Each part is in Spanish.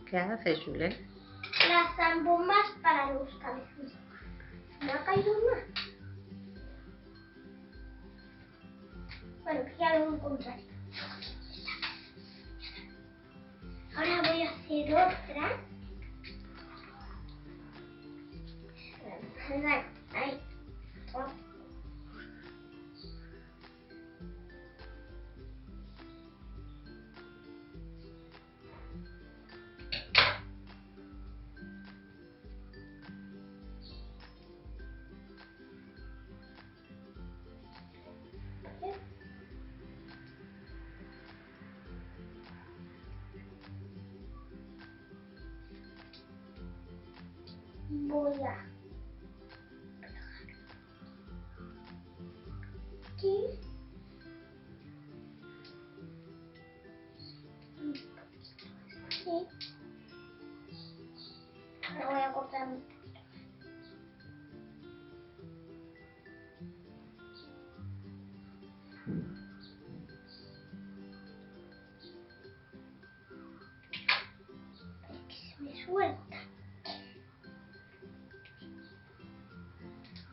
¿Qué haces, Julen? Las zambombas para los cabecitos. ¿No ha caído una? Bueno, ya lo encontraré. Ahora voy a hacer otra. Ahí. Voy a aquí. Aquí. Ahora voy a cortar un poquito. Que se me suelta.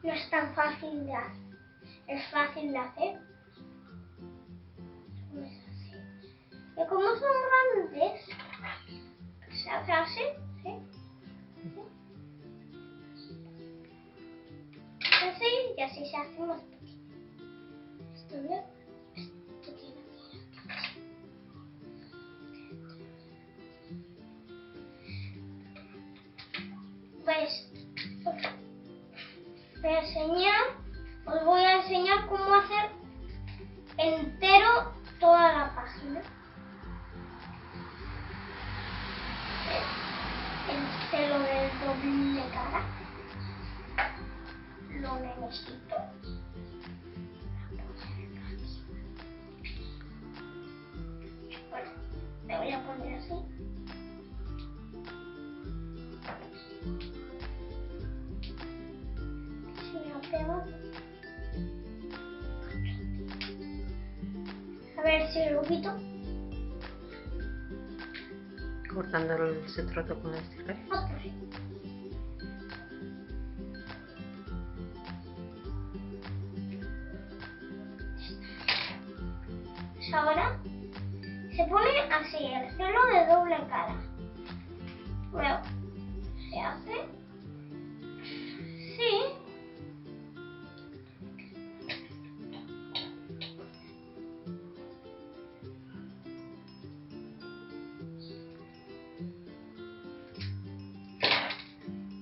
No es tan fácil de hacer. Es fácil de hacer. No es así. Y como son grandes, se hace así, ¿sí? Así y así se hace más pequeño. ¿Esto bien? Esto tiene que ir aquí. Pues os voy a enseñar cómo hacer entero toda la página. Lo del doble cara lo necesito. Bueno, me voy a poner así. Se me ha pegado. A ver si lo quito. Cortando ese trozo con las tijeras. Ah, pues sí. Pues ahora se pone así, el celo de doble cara. Luego se hace. Sí.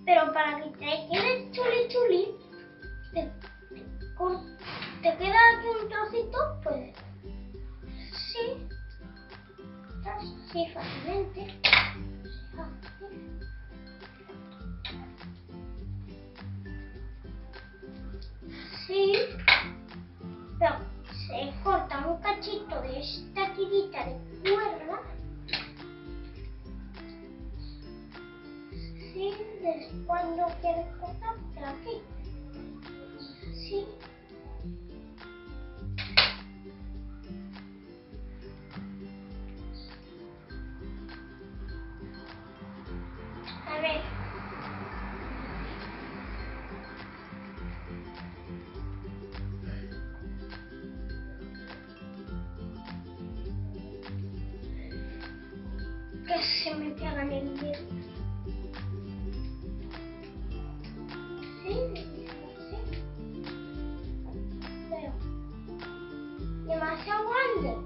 Pero para que te quede chuli chuli, te queda aquí un trocito, pues sí, así fácilmente. Sí, pero se corta un cachito de esta tirita de cuerda. Sí, después no quieres cortar, de aquí. Sí. A ver. Que se me pegan el dedo. Sí, sí. Pero demasiado grande.